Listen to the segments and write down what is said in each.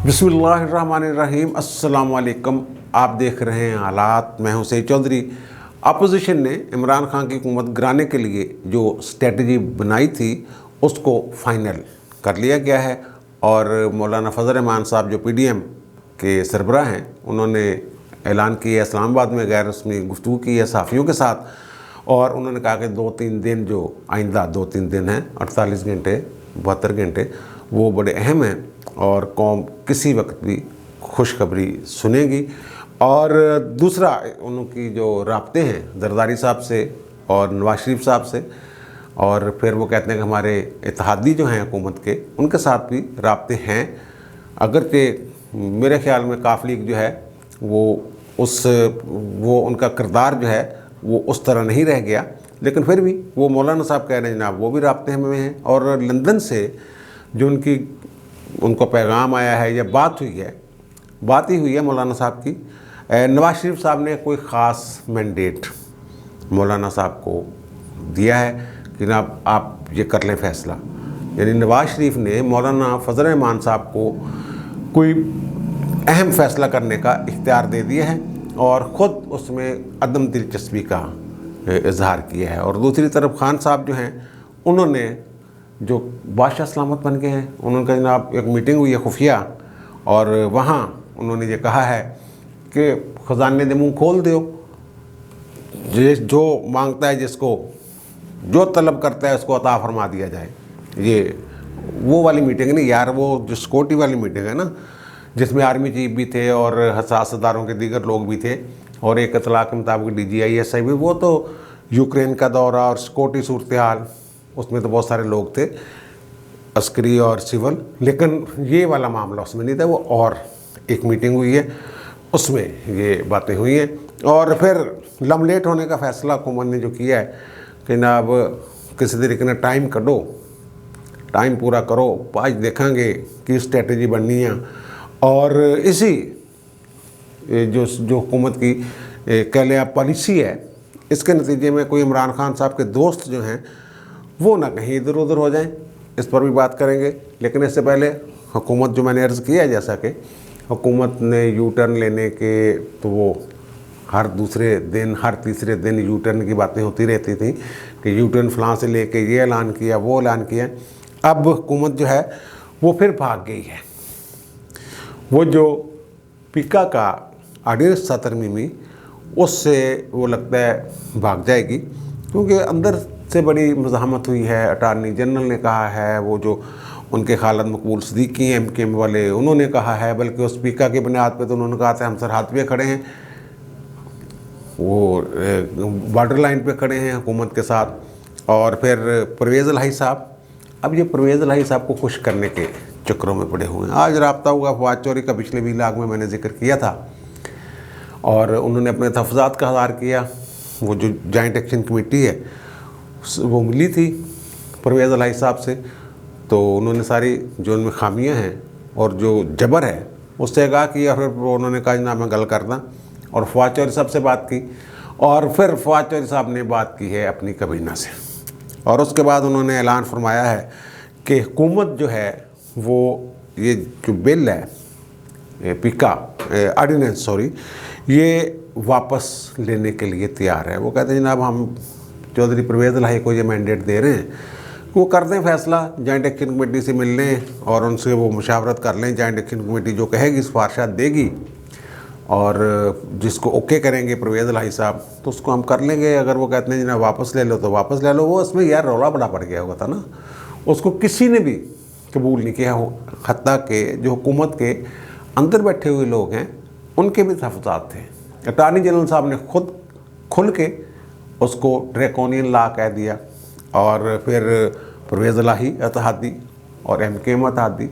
बिस्मिल्लाहिर्रहमानिर्रहीम। अस्सलाम वालेकुम। आप देख रहे हैं हालात। मैं हूं सईद चौधरी। अपोजिशन ने इमरान खान की हुकूमत गिराने के लिए जो स्ट्रेटजी बनाई थी उसको फाइनल कर लिया गया है और मौलाना फजल रहमान साहब जो पीडीएम के सरबराह हैं उन्होंने ऐलान किया, इस्लामाबाद में गैर रस्मी गुफ्तगू की है सहाफ़ियों के साथ और उन्होंने कहा कि 2-3 दिन जो आइंदा 2-3 दिन हैं 48 घंटे 72 घंटे वो बड़े अहम हैं और कौम किसी वक्त भी खुशखबरी सुनेगी। और दूसरा उनकी जो राब्ते हैं जरदारी साहब से और नवाज शरीफ साहब से, और फिर वो कहते हैं कि हमारे इत्तेहादी जो हैं हुकूमत के उनके साथ भी राब्ते हैं। अगरचे मेरे ख्याल में काफ लीग जो है वो उनका किरदार जो है वो उस तरह नहीं रह गया, लेकिन फिर भी वो मौलाना साहब कह रहे हैं जनाब वो भी राब्ते में हैं। और लंदन से जो उनको पैगाम आया है या बात ही हुई है मौलाना साहब की। नवाज शरीफ साहब ने कोई ख़ास मैंडेट मौलाना साहब को दिया है कि जनाब आप ये कर लें फैसला, यानी नवाज शरीफ ने मौलाना फजल रहमान साहब को कोई अहम फैसला करने का इख्तियार दे दिया है और ख़ुद उसमें अदम दिलचस्पी का इजहार किया है। और दूसरी तरफ खान साहब जो हैं उन्होंने जो बादशाह सलामत बन गए हैं, उन्होंने कहा जनाब एक मीटिंग हुई है खुफिया और वहाँ उन्होंने ये कहा है कि ख़जाने दे मुँह खोल दो, जो मांगता है जिसको जो तलब करता है उसको अता फरमा दिया जाए। ये वो वाली मीटिंग नहीं यार, वो जो सिक्योरिटी वाली मीटिंग है ना जिसमें आर्मी चीफ भी थे और हसास अदारों के दीगर लोग भी थे और एक इतला के मुताबिक DGI भी। वो तो यूक्रेन का दौरा और सिक्योरिटी सूरत हाल उसमें तो बहुत सारे लोग थे अस्करी और सिविल, लेकिन ये वाला मामला उसमें नहीं था। वो और एक मीटिंग हुई है उसमें ये बातें हुई हैं और फिर लमलेट होने का फ़ैसला हुकूमत ने जो किया है कि ना अब किसी तरीके ने टाइम कढो, टाइम पूरा करो, आज देखेंगे कि स्ट्रेटजी बननी है। और इसी जो हुकूमत की कह लें पॉलिसी है इसके नतीजे में कोई इमरान खान साहब के दोस्त जो हैं वो ना कहीं इधर उधर हो जाएं, इस पर भी बात करेंगे। लेकिन इससे पहले हुकूमत जो मैंने अर्ज़ किया जैसा कि हुकूमत ने यू टर्न लेने के तो वो हर दूसरे दिन हर तीसरे दिन यू टर्न की बातें होती रहती थी कि यू टर्न फलां से लेके ये ऐलान किया वो ऐलान किया। अब हुकूमत जो है वो फिर भाग गई है। वो जो पिका का ऑर्डिनेंस था तरमीमी उससे वो लगता है भाग जाएगी क्योंकि अंदर से बड़ी मज़ाहमत हुई है। अटारनी जनरल ने कहा है, वो जो उनके खालिद मकबूल सिद्दीकी MKM वाले उन्होंने कहा है, बल्कि उस स्पीकर की बुनियाद पे तो उन्होंने कहा था हम सरहद पे खड़े हैं, वो बॉर्डर लाइन पे खड़े हैं हुकूमत के साथ। और फिर परवेज़ इलाही साहब, अब ये परवेज़ इलाही साहब को खुश करने के चक्रों में पड़े हुए हैं। आज राब्ता हुआ फवाद चौधरी का पिछले व्लॉग में मैंने जिक्र किया था और उन्होंने अपने तहफ़्फ़ुज़ात का इज़हार किया। वो जो जॉइंट एक्शन कमेटी है वो मिली थी परवेज़ इलाही साहब से, तो उन्होंने सारी जो उनमें खामियां हैं और जो जबर है उससे आगाह किया। फिर उन्होंने कहा जनाब मैं गल करदा और फवाद चौधरी साहब से बात की और फिर फवाद चौधरी साहब ने बात की है अपनी काबीना से और उसके बाद उन्होंने ऐलान फरमाया है कि हुकूमत जो है वो ये जो बिल है पिका ऑर्डिनेंस ये वापस लेने के लिए तैयार है। वो कहते हैं जनाब हम चौधरी परवेज़ इलाही को ये मैंडेट दे रहे हैं, वो कर दें फैसला, जॉइंट एक्शन कमेटी से मिल लें और उनसे वो मुशावरत कर लें। जॉइंट एक्शन कमेटी जो कहेगी सिफारिशात देगी और जिसको ओके करेंगे परवेज़ इलाही साहब तो उसको हम कर लेंगे। अगर वो कहते हैं जनाब वापस ले लो तो वापस ले लो। वो उसमें यार रौला बड़ा पड़ गया हुआ था ना, उसको किसी ने भी कबूल नहीं किया हो, हत्ता के जो हुकूमत के अंदर बैठे हुए लोग हैं उनके भी तहफ़्फ़ुज़ात थे। अटारनी जनरल साहब ने खुद खुल के उसको ड्रैकोनियन लॉ कह दिया और फिर परवेज़ इलाही इत्तेहादी और MKM इत्तेहादी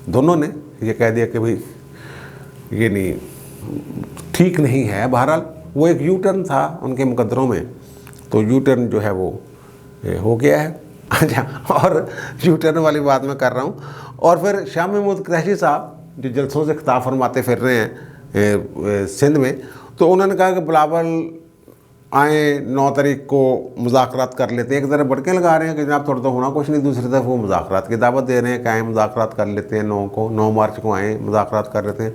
दोनों ने ये कह दिया कि भाई ये नहीं ठीक नहीं है। बहरहाल वो एक यू टर्न था उनके मुकद्दरों में, तो यू टर्न जो है वो हो गया है। अच्छा, और यू टर्न वाली बात मैं कर रहा हूँ। और फिर शाह महमूद कुरैशी साहब जो जलसों से खिताब फरमाते फिर रहे हैं सिंध में, तो उन्होंने कहा कि बिलावल आए 9 तारीख को मुज़ाकरात कर लेते हैं। एक तरफ बड़के लगा रहे हैं कि जनाब थोड़ा तो होना कुछ नहीं, दूसरी तरफ वो मुज़ाकरात की दावत दे रहे हैं कि आए मुज़ाकरात कर लेते हैं 9 मार्च को आए मुज़ाकरात कर लेते हैं।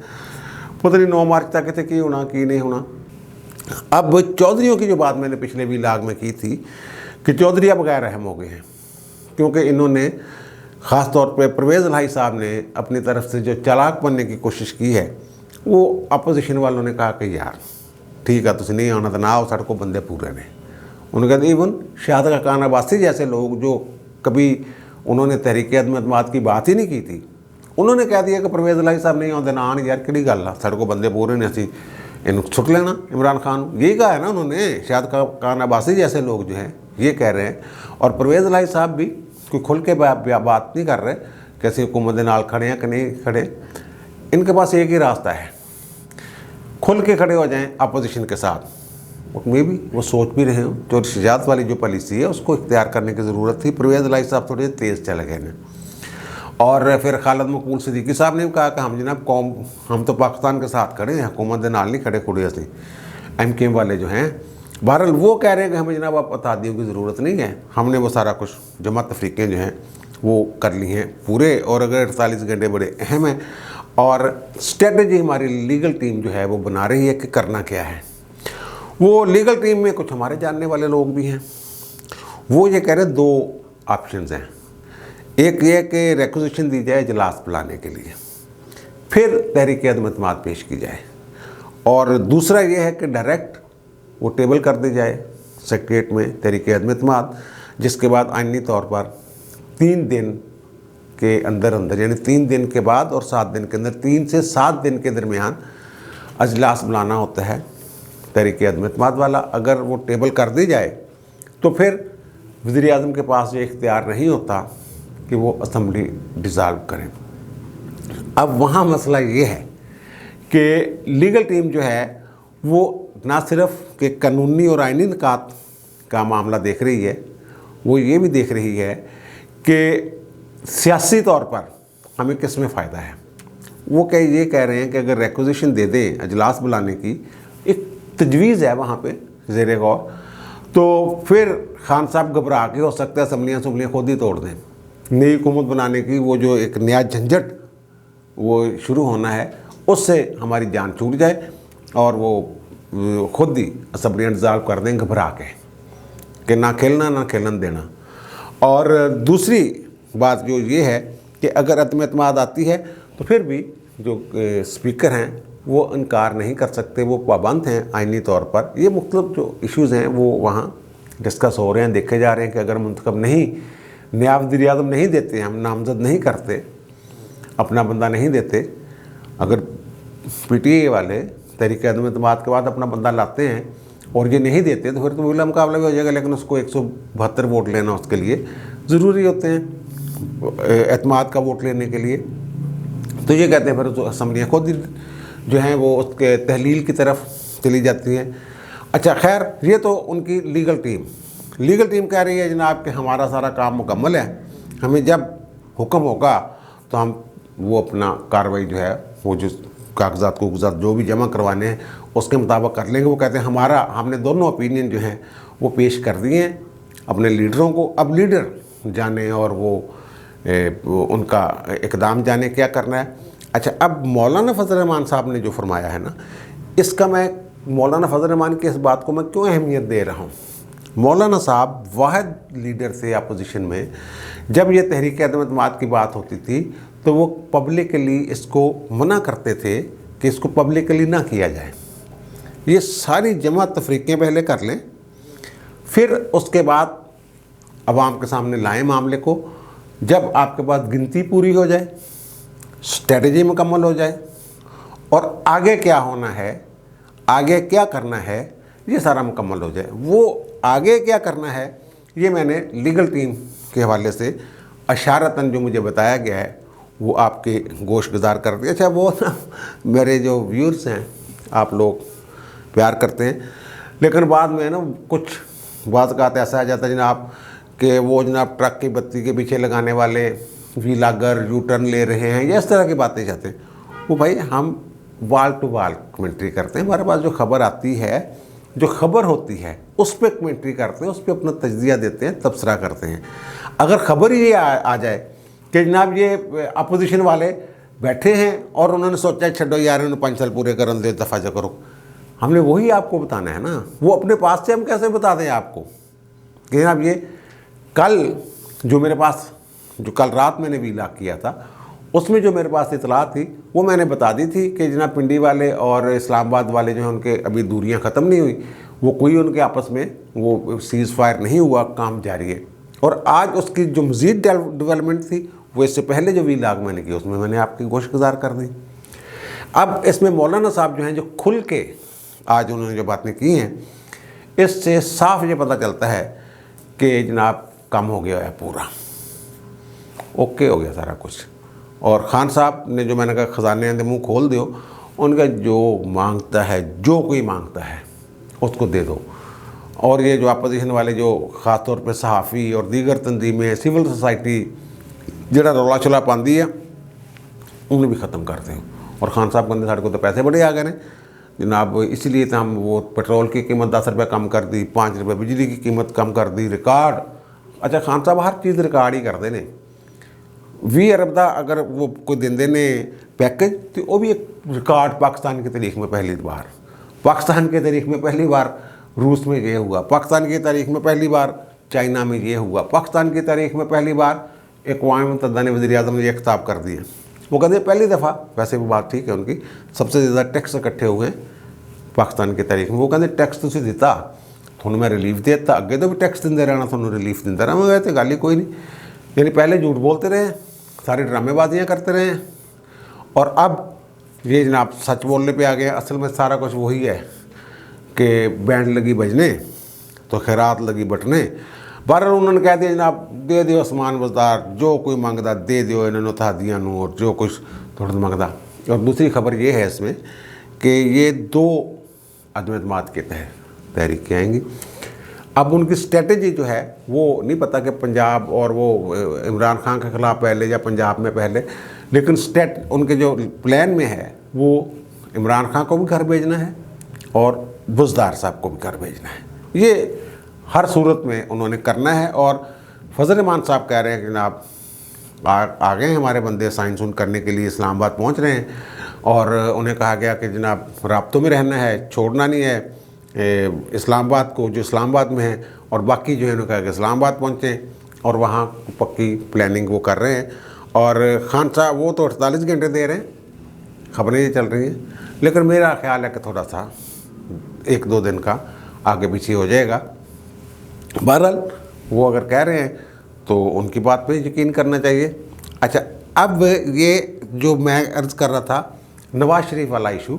पता नहीं 9 मार्च तक थे कि होना कि नहीं होना। अब चौधरियों की जो बात मैंने पिछले व्लॉग में की थी कि चौधरी अब गैर रहम हो गए हैं, क्योंकि इन्होंने ख़ास तौर पे परवेज़ इलाही साहब ने अपनी तरफ से जो चालाक बनने की कोशिश की है, वो अपोजिशन वालों ने कहा कि यार ठीक है तुम नहीं आना तो ना आओ, साढ़े को बंदे पूरे ने। उन्होंने कहा इवन शहादत खान अब्बासी जैसे लोग जो कभी उन्होंने तहरीक अदम की बात ही नहीं की थी, उन्होंने कह दिया कि परवेज़ इलाही साहब नहीं आते ना आन यार कि गल आ, साढ़े को बंदे पूरे ने, असी इन छुट लेना इमरान खान। यही कहा है ना उन्होंने, शहादत खान अब्बासी जैसे लोग जो हैं ये कह रहे हैं। और परवेज़ इलाही साहब भी कोई खुल के बात नहीं कर रहे कैसे हुकूमत के नाल खड़े हैं कि नहीं खड़े। इनके पास एक ही रास्ता है, खुल के खड़े हो जाएं अपोजिशन के साथ। में भी वो सोच भी रहे हो, जो शजात वाली जो पॉलिसी है उसको इख्तियार करने की ज़रूरत थी। परवेज़ इलाही साहब थोड़े तेज़ चले गए हैं। और फिर खालिद मकबूल सिद्दीकी साहब ने भी कहा कि हम जनाब कौम हम तो पाकिस्तान के साथ खड़े हैं, हुकूमत के नाल नहीं खड़े खुड़े असी MKM वाले जो हैं। बहरहाल वो कह रहे हैं कि हमें जनाब आप अतादियों की ज़रूरत नहीं है, हमने वो सारा कुछ जमात तफरीक़ें जो हैं वो कर ली हैं पूरे। और अगर 48 घंटे बड़े अहम हैं और स्ट्रेटजी हमारी लीगल टीम जो है वो बना रही है कि करना क्या है। वो लीगल टीम में कुछ हमारे जानने वाले लोग भी हैं। वो ये कह रहे 2 ऑप्शंस हैं, एक ये कि रिक्वेजिशन दी जाए इजलास बुलाने के लिए, फिर तहरीक अदम एतमाद पेश की जाए, और दूसरा ये है कि डायरेक्ट वो टेबल कर दी जाए सेक्रेटरीट में तहरीक अदम एतमाद, जिसके बाद आइनी तौर पर 3 दिन के अंदर यानी 3 दिन के बाद और 7 दिन के अंदर, 3 से 7 दिन के दरमियान अजलास बुलाना होता है तहरीक अदम एतमाद वाला। अगर वो टेबल कर दी जाए तो फिर वज़ीर आज़म के पास ये इख्तियार नहीं होता कि वो असम्बली डिज़ाल्व करें। अब वहाँ मसला ये है कि लीगल टीम जो है वो ना सिर्फ कि कानूनी और आइनी निकात का मामला देख रही है, वो ये भी देख रही है कि सियासी तौर पर हमें किस में फ़ायदा है। वो ये कह रहे हैं कि अगर रिक्वेजिशन दे दें अजलास बुलाने की, एक तजवीज़ है वहाँ पे ज़ेरे गौर, तो फिर खान साहब घबरा के हो सकता है असम्बलियाँ खुद ही तोड़ दें। नई हुकूमत बनाने की वो जो एक नया झंझट वो शुरू होना है, उससे हमारी जान छूट जाए और वो खुद ही असम्बलियाँ डिज़ाल्व कर दें घबरा के कि ना खेलना ना खेलन देना। और दूसरी बात जो ये है कि अगर अदम एतमाद आती है तो फिर भी जो स्पीकर हैं वो इनकार नहीं कर सकते, वो पाबंद हैं आइनी तौर पर। ये मुख्तलिफ जो इश्यूज़ हैं वो वहाँ डिस्कस हो रहे हैं, देखे जा रहे हैं कि अगर मुंतखब नहीं, नया वज़ीर आज़म नहीं देते, हम नामज़द नहीं करते, अपना बंदा नहीं देते, अगर PTI वाले तहरीक अदम एतमाद के बाद अपना बंदा लाते हैं और ये नहीं देते तो फिर तो मुकाबला मुकाबला भी हो जाएगा। लेकिन उसको 172 वोट लेना उसके लिए ज़रूरी होते हैं एतमाद का वोट लेने के लिए। तो ये कहते हैं फिर तो असम्बलियाँ खुद ही जो हैं वो उसके तहलील की तरफ चली जाती हैं। अच्छा खैर, ये तो उनकी लीगल टीम कह रही है जनाब कि हमारा सारा काम मुकम्मल है, हमें जब हुक्म होगा तो हम वो अपना कार्रवाई जो है वो जो कागजात जो भी जमा करवाने हैं उसके मुताबिक कर लेंगे। वो कहते हैं हमने दोनों ओपिनियन जो हैं वो पेश कर दिए हैं अपने लीडरों को, अब लीडर जाने और वो उनका इकदाम जाने क्या करना है। अच्छा, अब मौलाना फजल रहमान साहब ने जो फरमाया है ना, इसका मैं मौलाना फजल रहमान की इस बात को मैं क्यों अहमियत दे रहा हूँ। मौलाना साहब वाहिद लीडर थे अपोजिशन में, जब ये तहरीक अदम एतमाद की बात होती थी तो वो पब्लिकली इसको मना करते थे कि इसको पब्लिकली ना किया जाए, ये सारी जमात तफरीक़ें पहले कर लें, फिर उसके बाद अवाम के सामने लाएं मामले को। जब आपके पास गिनती पूरी हो जाए, स्ट्रेटजी मुकम्मल हो जाए और आगे क्या होना है, आगे क्या करना है, ये सारा मुकम्मल हो जाए। वो आगे क्या करना है ये मैंने लीगल टीम के हवाले से अशारतन जो मुझे बताया गया है वो आपके गोश गुजार कर दिया। अच्छा, वो ना मेरे जो व्यूअर्स हैं आप लोग प्यार करते हैं, लेकिन बाद में ना कुछ बात ऐसा आ जाता है जनाब कि वो जनाब ट्रक की बत्ती के पीछे लगाने वाले व्लॉगर यू टर्न ले रहे हैं, या इस तरह की बातें जाते हैं। वो भाई हम वाल टू वाल कमेंट्री करते हैं, हमारे पास जो खबर आती है जो खबर होती है उस पर कमेंट्री करते हैं, उस पर अपना तज्जिया देते हैं, तबसरा करते हैं। अगर खबर ही आ जाए कि जनाब ये अपोजिशन वाले बैठे हैं और उन्होंने सोचा छो यार इन्होंने 5 साल पूरे कर दे, दफा जा करो, हमने वही आपको बताना है ना। वो अपने पास से हम कैसे बता दें आपको कि जनाब ये कल जो मेरे पास, जो कल रात मैंने वीलाग किया था, उसमें जो मेरे पास इतला थी वो मैंने बता दी थी कि जनाब पिंडी वाले और इस्लामाबाद वाले जो हैं उनके अभी दूरियां ख़त्म नहीं हुई, वो कोई उनके आपस में वो सीज़ फायर नहीं हुआ, काम जारी है। और आज उसकी जो मज़ीद डेवलपमेंट थी वो इससे पहले जो वीलाग मैंने की उसमें मैंने आपकी गोशगुजार कर दी। अब इसमें मौलाना साहब जो हैं, जो खुल के आज उन्होंने जो बातें की हैं, इससे साफ ये पता चलता है कि जनाब काम हो गया है, पूरा ओके हो गया सारा कुछ। और ख़ान साहब ने जो मैंने कहा ख़जाने मुँह खोल दो, उनका जो मांगता है, जो कोई मांगता है उसको दे दो। और ये जो अपोजिशन वाले जो ख़ास तौर पे सहाफ़ी और दीगर तंजीमें, सिविल सोसाइटी जरा रौला चला पाती है, उन्हें भी ख़त्म करते हैं। और ख़ान साहब कहते साढ़े को तो पैसे बड़े आ गए हैं जनाब, इसलिए तो हम वो पेट्रोल की कीमत 10 रुपये कम कर दी, 5 रुपये बिजली की कीमत कम कर दी, रिकॉर्ड। अच्छा ख़ान साहब हर चीज़ रिकॉर्ड ही करते हैं। 20 अरब का अगर वो कोई देंदे ने पैकेज, तो वो भी एक रिकॉर्ड पाकिस्तान की तारीख में पहली बार, पाकिस्तान की तारीख में पहली बार रूस में ये हुआ, पाकिस्तान की तारीख में पहली बार चाइना में ये हुआ, पाकिस्तान की तारीख में पहली बार अक़वाम मुत्तहिदा ने वज़ीर-ए-आज़म ने ये खिताब कर दिया। वो कहते हैं पहली दफ़ा, वैसे वो बात ठीक है उनकी, सबसे ज़्यादा टैक्स इकट्ठे हुए हैं पाकिस्तान की तारीख में। वो कहते टैक्स तुसीं दिता, थोड़ा मैं रिलीफ देता, अगे तो भी टैक्स देंदे रहना, थोड़ा रिलीफ दिंदा रहा। मैं तो गल ही कोई नहीं, यानी पहले झूठ बोलते रहे, सारी ड्रामेबाजियाँ करते रहे, और अब ये जनाब सच बोलने पे आ गए। असल में सारा कुछ वही है कि बैंड लगी बजने तो खैरात लगी बटने। बहरहाल उन्होंने कह दिया जनाब दे दियो आसमान वजदार, जो कोई मंगदा दे दियो इन्होंने थादियाँ नूं, और जो कुछ थोड़ा मंगदा। और दूसरी खबर ये है इसमें कि ये 2 अदम एतमाद के तहत तहरीकें आएंगी। अब उनकी स्ट्रेटजी जो है वो नहीं पता कि पंजाब और वो इमरान खान के ख़िलाफ़ पहले या पंजाब में पहले, लेकिन उनके जो प्लान में है वो इमरान खान को भी घर भेजना है और बुज़दार साहब को भी घर भेजना है। ये हर सूरत में उन्होंने करना है। और फजल रहमान साहब कह रहे हैं कि जनाब आ गए हैं हमारे बंदे साइन सुन करने के लिए, इस्लामाबाद पहुंच रहे हैं, और उन्हें कहा गया कि जनाब राब्तों में रहना है, छोड़ना नहीं है इस्लामाबाद को, जो इस्लामाबाद में है, और बाकी जो है उन्होंने कहा कि इस्लामाबाद पहुँचें और वहाँ पक्की प्लानिंग वो कर रहे हैं। और ख़ान साहब वो तो 48 घंटे दे रहे हैं, खबरें ये चल रही हैं, लेकिन मेरा ख्याल है कि थोड़ा सा 1-2 दिन का आगे पीछे हो जाएगा। बहरहाल वो अगर कह रहे हैं तो उनकी बात पे यकीन करना चाहिए। अच्छा, अब ये जो मैं अर्ज़ कर रहा था नवाज़ शरीफ वाला इशू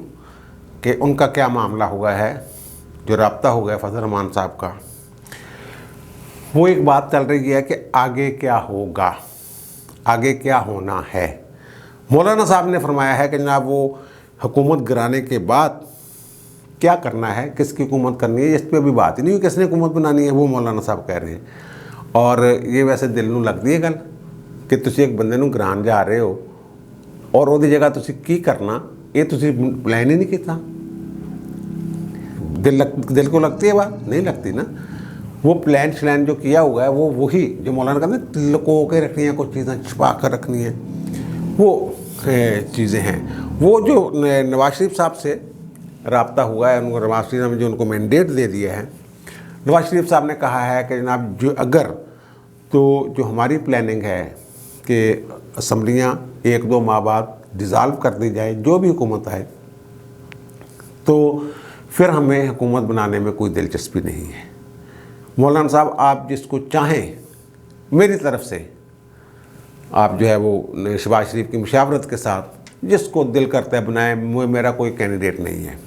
कि उनका क्या मामला हुआ है, जो रब्ता हो गया फजल रहमान साहब का, वो एक बात चल रही है कि आगे क्या होगा, आगे क्या होना है। मौलाना साहब ने फरमाया है कि जनाब वो हुकूमत गिराने के बाद क्या करना है, किसकी हुकूमत करनी है, इस पर भी बात ही नहीं हुई, किसने हुकूमत बनानी है, वो मौलाना साहब कह रहे हैं। और ये वैसे दिल नूं लगदी है गल कि तुसी एक बंदे नूं गिरान जा रहे हो और उहदी जगह तुसी की करना, ये तुसी प्लान ही नहीं किया। दिल को लगती है बात, नहीं लगती ना। वो प्लान श्लान जो किया हुआ है वो वही जो मौलाना कहते हैं लुको के रखनी है, कुछ चीज़ें छुपा कर रखनी है, वो चीज़ें हैं। वो जो नवाज शरीफ साहब से राब्ता हुआ है, उनको नवाज शरीफ ने जो उनको मैंडेट दे दिया है, नवाज शरीफ साहब ने कहा है कि जनाब जो अगर तो जो हमारी प्लानिंग है कि असम्बलियाँ 1-2 माह बाद डिज़ाल्व कर दी जाए, जो भी हुकूमत आए, तो फिर हमें हुकूमत बनाने में कोई दिलचस्पी नहीं है। मौलाना साहब आप जिसको चाहें मेरी तरफ से आप जो है वो शहबाज शरीफ की मुशावरत के साथ जिसको दिल करता है बनाए, मेरा कोई कैंडिडेट नहीं है।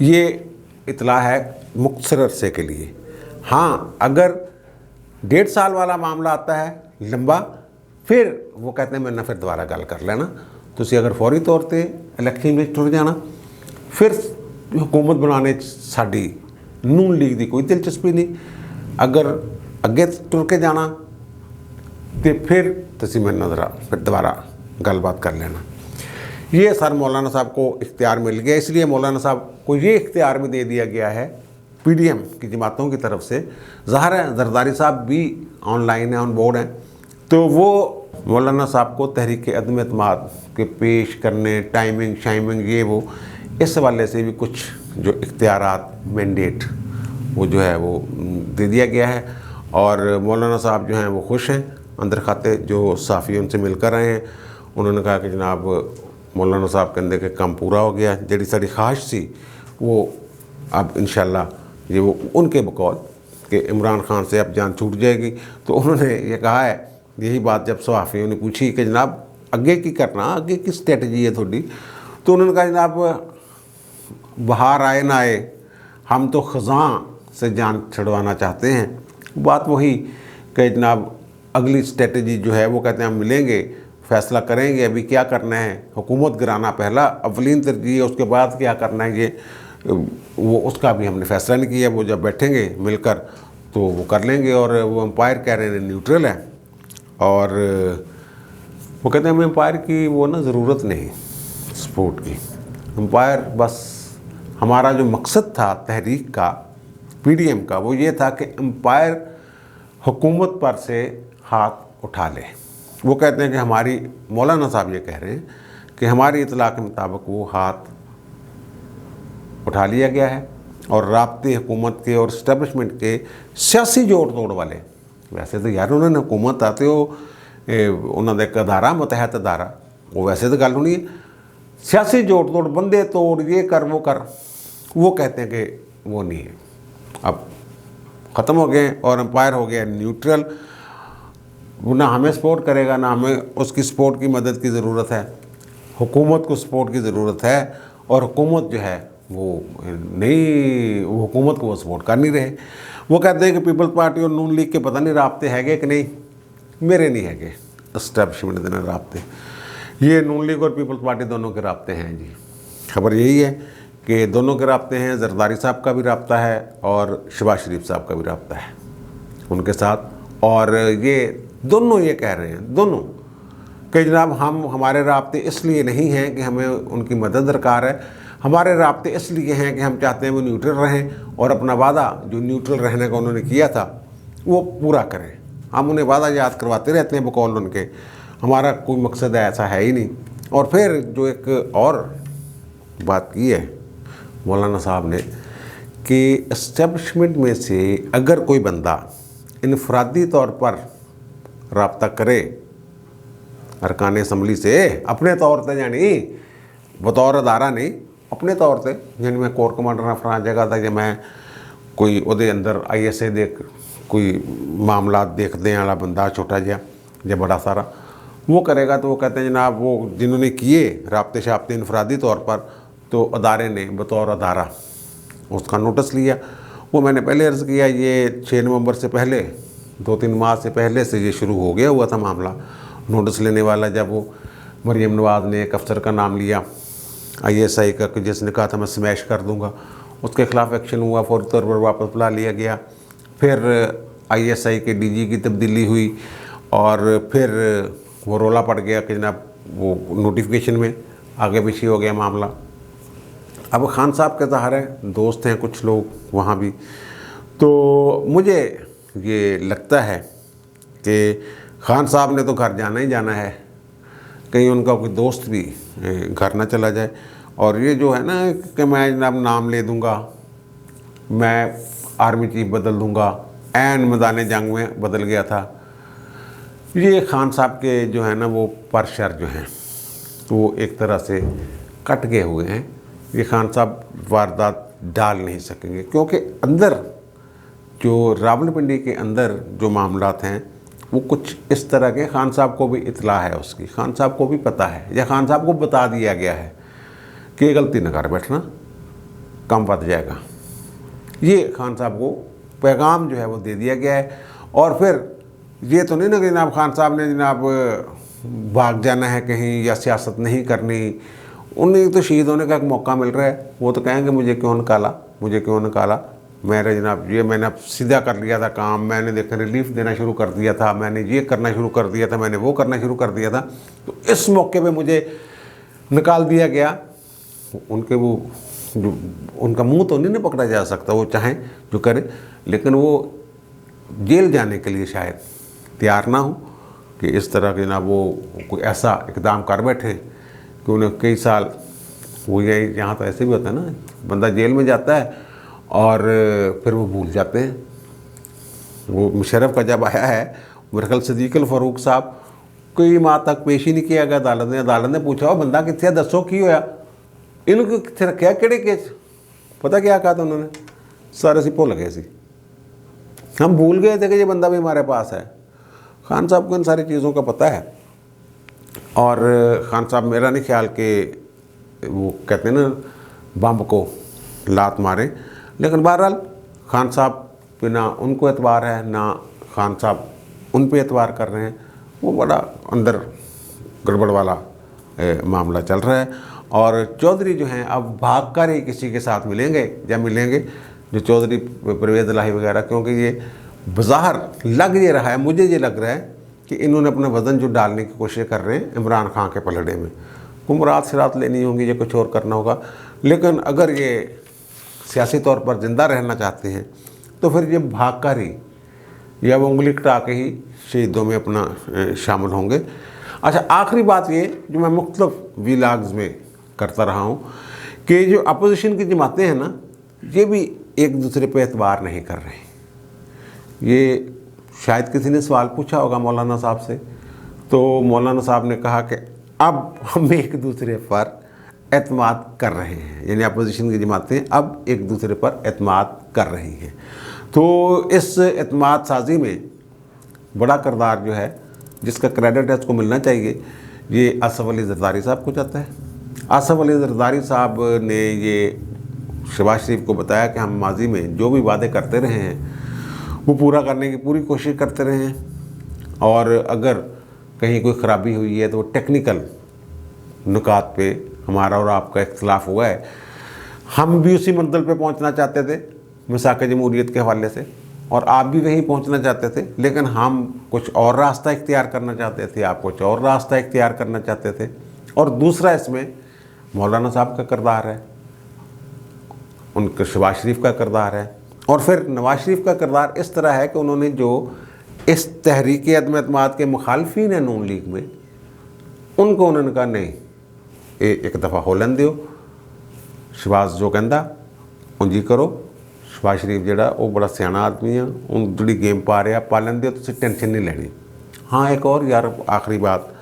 ये इतला है मुख्तसर अरसे के लिए। हाँ, अगर 1.5 साल वाला मामला आता है लंबा, फिर वो कहते हैं मैं फिर दोबारा गल कर लेना, तुसी अगर फौरी तौर पर इलैक्शन में टुर जाना, फिर हुकूमत बनाने साड़ी नून लीग की कोई दिलचस्पी नहीं। अगर अगे टुर के जाना तो फिर तुसी मेरे नजर फिर दोबारा गलबात कर लेना। ये सर मौलाना साहब को इख्तियार मिल गया, इसलिए मौलाना साहब को ये इख्तियार भी दे दिया गया है पीडीएम की जमातों की तरफ से। ज़ाहिर है जरदारी साहब भी ऑनलाइन है, ऑन बोर्ड हैं, तो वो मौलाना साहब को तहरीक अदम एतमाद के पेश करने, टाइमिंग शाइमिंग ये वो, इस हवाले से भी कुछ जो इख्तियारात मैंडेट वो जो है वो दे दिया गया है। और मौलाना साहब जो हैं वो खुश हैं। अंदर खाते जो साफ़ी उनसे मिलकर आए हैं, उन्होंने कहा कि जनाब मौलाना साहब के अंदर के काम पूरा हो गया, जड़ी साड़ी ख्वाहिश थी वो अब इंशाल्लाह ये वो उनके बकौल कि इमरान खान से अब जान छूट जाएगी। तो उन्होंने ये कहा है, यही बात जब सहाफ़ियों ने पूछी कि जनाब अगे की करना, अगे की स्ट्रेटजी है थोड़ी, तो उन्होंने कहा जनाब बाहर आए ना आए, हम तो ख़ज़ां से जान छुड़वाना चाहते हैं। बात वही कि जनाब अगली स्ट्रेटजी जो है वो कहते हैं हम मिलेंगे, फ़ैसला करेंगे, अभी क्या करना है, हुकूमत गिराना पहला अवलीन तरजीह है, उसके बाद क्या करना है ये वो उसका भी हमने फ़ैसला नहीं किया। वो जब बैठेंगे मिलकर तो वो कर लेंगे। और वो एम्पायर कह रहे हैं न्यूट्रल है, और वो कहते हैं हमें एम्पायर की वो ना ज़रूरत नहीं सपोर्ट की। एम्पायर बस हमारा जो मकसद था तहरीक का, पीडीएम का, वो ये था कि एम्पायर हुकूमत पर से हाथ उठा ले। वो कहते हैं कि हमारी, मौलाना साहब ये कह रहे हैं कि हमारी इतला के मुताबिक वो हाथ उठा लिया गया है और राब्ते हुकूमत के और इस्टेब्लिशमेंट के सियासी जोड़ तोड़ वाले, वैसे तो यार उन्होंने हुकूमत आते हो उन्होंने एक अदारा मतहत अदारा, वो वैसे तो गल होनी है, सियासी जोड़ तोड़ बंदे तोड़ ये कर वो कर, वो कहते हैं कि वो नहीं है, अब ख़त्म हो गए और एम्पायर हो गया न्यूट्रल। ना हमें सपोर्ट करेगा ना हमें उसकी सपोर्ट की मदद की ज़रूरत है, हुकूमत को सपोर्ट की ज़रूरत है। और हुकूमत जो है वो नहीं, वो हुकूमत को वो सपोर्ट कर नहीं रहे। वो कहते हैं कि पीपल्स पार्टी और नून लीग के पता नहीं राब्ते हैगे कि नहीं, मेरे नहीं हैगे इस्टेब्लिशमेंट देने राब्ते, ये नून लीग और पीपल्स पार्टी दोनों के राब्ते हैं जी। खबर यही है कि दोनों के राब्ते हैं, जरदारी साहब का भी राब्ता है और शहबाज शरीफ साहब का भी राब्ता है उनके साथ। और ये दोनों ये कह रहे हैं दोनों कि जनाब हम, हमारे राब्ते इसलिए नहीं हैं कि हमें उनकी मदद दरकार है, हमारे राब्ते इसलिए हैं कि हम चाहते हैं वो न्यूट्रल रहें और अपना वादा जो न्यूट्रल रहने का उन्होंने किया था वो पूरा करें। हम उन्हें वादा याद करवाते रहते हैं बकौल उनके, हमारा कोई मकसद ऐसा है ही नहीं। और फिर जो एक और बात की है मौलाना साहब ने कि इस्टेब्लिशमेंट में से अगर कोई बंदा इनफरादी तौर पर राब्ता करे अरकान असम्बली से, अपने तौर पर यानी बतौर अदारा नहीं, अपने तौर पर, यानी मैं कोर कमांडर फलां जगह था, या मैं कोई उहदे अंदर ISA देख कोई मामला देखने वाला बंदा छोटा जहा या बड़ा सारा, वो करेगा तो वो कहते हैं जनाब वो जिन्होंने किए राब्ते शाब्ते इनफरादी तौर पर, तो अदारे ने बतौर अदारा उसका नोटिस लिया। वो मैंने पहले अर्ज़ किया, ये 6 नवंबर से पहले 2-3 माह से पहले से ये शुरू हो गया हुआ था मामला नोटिस लेने वाला। जब वो मरियम नवाज़ ने एक अफसर का नाम लिया ISI का, जिसने कहा था मैं स्मैश कर दूंगा, उसके ख़िलाफ़ एक्शन हुआ, फौरी तौर पर वापस बुला लिया गया। फिर ISI के DG की तब्दीली हुई और फिर वो रोला पड़ गया कि जनाब वो नोटिफिकेशन में आगे पीछे हो गया मामला। अब खान साहब के ज़ाहिर है दोस्त हैं कुछ लोग वहाँ भी, तो मुझे ये लगता है कि खान साहब ने तो घर जाना ही जाना है, कहीं उनका कोई दोस्त भी घर ना चला जाए। और ये जो है ना कि मैं जनाब नाम ले दूँगा, मैं आर्मी चीफ बदल दूँगा, ऐन मैदान जंग में बदल गया था, ये खान साहब के जो है ना वो परशर जो हैं तो वो एक तरह से कट गए हुए हैं। ये खान साहब वारदात डाल नहीं सकेंगे, क्योंकि अंदर जो रावलपिंडी के अंदर जो मामलात हैं वो कुछ इस तरह के, खान साहब को भी इतला है उसकी, खान साहब को भी पता है या खान साहब को बता दिया गया है कि ये गलती न कर बैठना, कम बढ़ जाएगा। ये खान साहब को पैगाम जो है वो दे दिया गया है। और फिर ये तो नहीं ना कि जनाब खान साहब ने जनाब भाग जाना है कहीं या सियासत नहीं करनी, उन्हें तो शहीद होने का एक मौका मिल रहा है, वो तो कहेंगे मुझे क्यों निकाला, मुझे क्यों निकाला, मेरे जनाब ये मैंने अब सीधा कर लिया था काम, मैंने देखा रिलीफ देना शुरू कर दिया था, मैंने ये करना शुरू कर दिया था, मैंने वो करना शुरू कर दिया था, तो इस मौके पे मुझे निकाल दिया गया। उनके वो जो उनका मुंह तो नहीं पकड़ा जा सकता, वो चाहें जो करें, लेकिन वो जेल जाने के लिए शायद तैयार ना हो कि इस तरह के ना वो कोई ऐसा इकदाम कर बैठे कि उन्हें कई साल वो, यही यहाँ तो ऐसे भी होता है ना, बंदा जेल में जाता है और फिर वो भूल जाते हैं। वो मुशर्रफ का जब आया है मेरे ख्याल सदीकुल फारूक साहब कोई माह तक पेश ही नहीं किया गया अदालत ने पूछा वो बंदा कितने दसो की होया इनको कितने रखा केड़े केस, पता क्या कहा था उन्होंने, सारे से भुल गए सी, हम भूल गए थे कि ये बंदा भी हमारे पास है। खान साहब को इन सारी चीज़ों का पता है और खान साहब मेरा नहीं ख्याल कि वो कहते हैं ना बम को लात मारे, लेकिन बहरहाल खान साहब पे ना उनको एतबार है ना खान साहब उन पे एतबार कर रहे हैं। वो बड़ा अंदर गड़बड़ वाला मामला चल रहा है। और चौधरी जो हैं अब भाग कर ही किसी के साथ मिलेंगे या मिलेंगे जो चौधरी परवेज़ इलाही वगैरह, क्योंकि ये बज़ाहिर लग ये रहा है, मुझे ये लग रहा है कि इन्होंने अपना वज़न जो डालने की कोशिश कर रहे हैं इमरान खान के पलड़े में, कुमरात सिरात लेनी होंगी या कुछ और करना होगा। लेकिन अगर ये सियासी तौर पर ज़िंदा रहना चाहते हैं तो फिर ये भाग कर ही या वो उंगली कटा के ही शहीदों में अपना शामिल होंगे। अच्छा, आखिरी बात ये जो मैं मुख्तलिफ वीलाग्स में करता रहा हूँ कि जो अपोजिशन की जमातें हैं ना, ये भी एक दूसरे पे एतबार नहीं कर रहे। ये शायद किसी ने सवाल पूछा होगा मौलाना साहब से, तो मौलाना साहब ने कहा कि अब हम एक दूसरे पर एतमाद कर रहे हैं, यानी अपोजिशन की जमातें अब एक दूसरे पर एतमाद कर रही हैं। तो इस एतमाद साजी में बड़ा किरदार जो है जिसका क्रेडिट है उसको मिलना चाहिए, ये आसफ़ अली ज़रदारी साहब को जाता है। आसफ़ अली ज़रदारी साहब ने ये शहबाज शरीफ को बताया कि हम माजी में जो भी वादे करते रहे हैं वो पूरा करने की पूरी कोशिश करते रहे हैं, और अगर कहीं कोई ख़राबी हुई है तो वो टेक्निकल नुकात पे हमारा और आपका इख्तिलाफ हुआ है। हम भी उसी मंजिल पे पहुंचना चाहते थे मिसाक़ जमहूरियत के हवाले से, और आप भी वहीं पहुंचना चाहते थे, लेकिन हम कुछ और रास्ता इख्तियार करना चाहते थे, आप कुछ और रास्ता इख्तियार करना चाहते थे। और दूसरा इसमें मौलाना साहब का किरदार है, उनके शहबाज शरीफ का किरदार है, और फिर नवाज शरीफ का किरदार इस तरह है कि उन्होंने जो इस तहरीक अदम एतमाद के मुखालफीन हैं नून लीग में, उनको उन्होंने कहा नहीं एक दफ़ा होलन दियो, शहबाज जो कहता उंजी करो। शहबाज शरीफ जड़ा वो बड़ा सियाना आदमी है, उन जी गेम पा रहा पालन दियो, तुम टेंशन नहीं लेनी। हाँ, एक और यार आखिरी बात,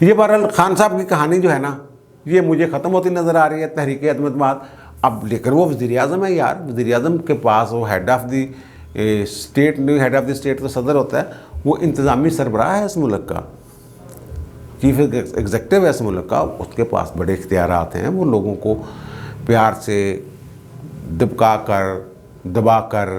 ये बहरहाल खान साहब की कहानी जो है ना ये मुझे ख़त्म होती नज़र आ रही है तहरीक अदम एतमाद। अब लेकिन वो वज़ीर आज़म है यार, वज़ीर आज़म के पास वो हेड ऑफ़ दी स्टेट नहीं, हेड ऑफ़ द स्टेट तो सदर होता है, वो इंतज़ामी सरबराह है इस मुल्क का, चीफ एग्जेक्टिव है इस मुल्क का, उसके पास बड़े इख्तियारात हैं। वो लोगों को प्यार से दबका कर दबा कर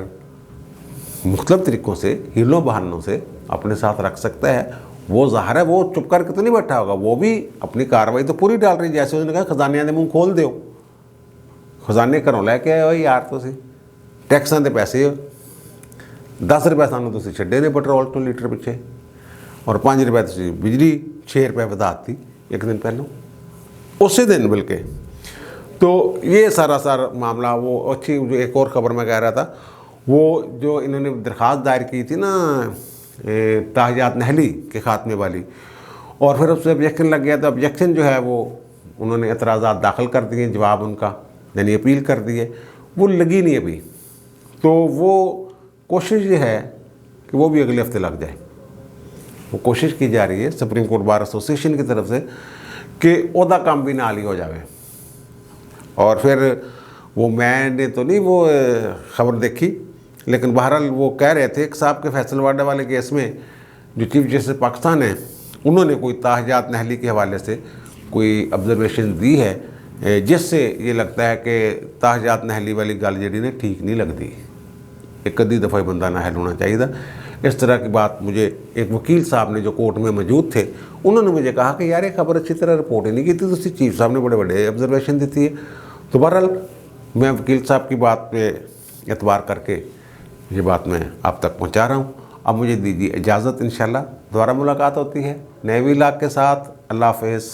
मुख्तलिफ तरीक़ों से हीलों बहानों से अपने साथ रख सकता है। वो ज़ाहिर है वो चुप करके तो नहीं बैठा होगा, वो भी अपनी कार्रवाई तो पूरी डाल रही है। जैसे उसने कहा खजानिया दे मुँह खोल दो, खजाने घरों लैके आए हो यार, तुम टैक्सां के पैसे 10 रुपये सानू तुम छड्डे ने पेट्रोल 2 लीटर पिछे, और 5 रुपये तुम बिजली 6 रुपये वधाती एक दिन पहलों उसी दिन बल्कि। तो ये सारा मामला वो अच्छी जो एक और ख़बर मैं कह रहा था, वो जो इन्होंने दरख्वास्त दायर की थी ना ताहियात नहली के ख़ात्मे वाली, और फिर उससे ऑब्जेक्शन लग गया, तो ऑब्जेक्शन जो है वो उन्होंने एतराज़ात दाखिल कर दिए, जवाब उनका यानी अपील कर दी है, वो लगी नहीं अभी। तो वो कोशिश ये है कि वो भी अगले हफ्ते लग जाए। वो कोशिश की जा रही है सुप्रीम कोर्ट बार एसोसिएशन की तरफ से कि ओदा काम भी नाल ही हो जाए। और फिर वो मैंने तो नहीं वो ख़बर देखी, लेकिन बहरहाल वो कह रहे थे कि साहब के फैसलवाड़ा वाले केस में जो चीफ जस्टिस पाकिस्तान है उन्होंने कोई ताहियात नहली के हवाले से कोई ऑब्जर्वेशन दी है जिससे ये लगता है कि ताहियात नहली वाली गल जी ने ठीक नहीं लगती, एक अद्धी दफ़ा ही बंदा नाहल होना चाहिए। इस तरह की बात मुझे एक वकील साहब ने जो कोर्ट में मौजूद थे उन्होंने मुझे कहा कि यार ये खबर अच्छी तरह रिपोर्ट ही नहीं की थी, तो चीफ साहब ने बड़े बड़े ऑब्जर्वेशन दी थी। तो बहरहाल मैं वकील साहब की बात पे एतबार करके ये बात मैं आप तक पहुंचा रहा हूं। अब मुझे दीजिए इजाज़त, इंशाल्लाह दोबारा मुलाकात होती है नए व्लॉग के साथ। अल्लाह हाफ़िज़।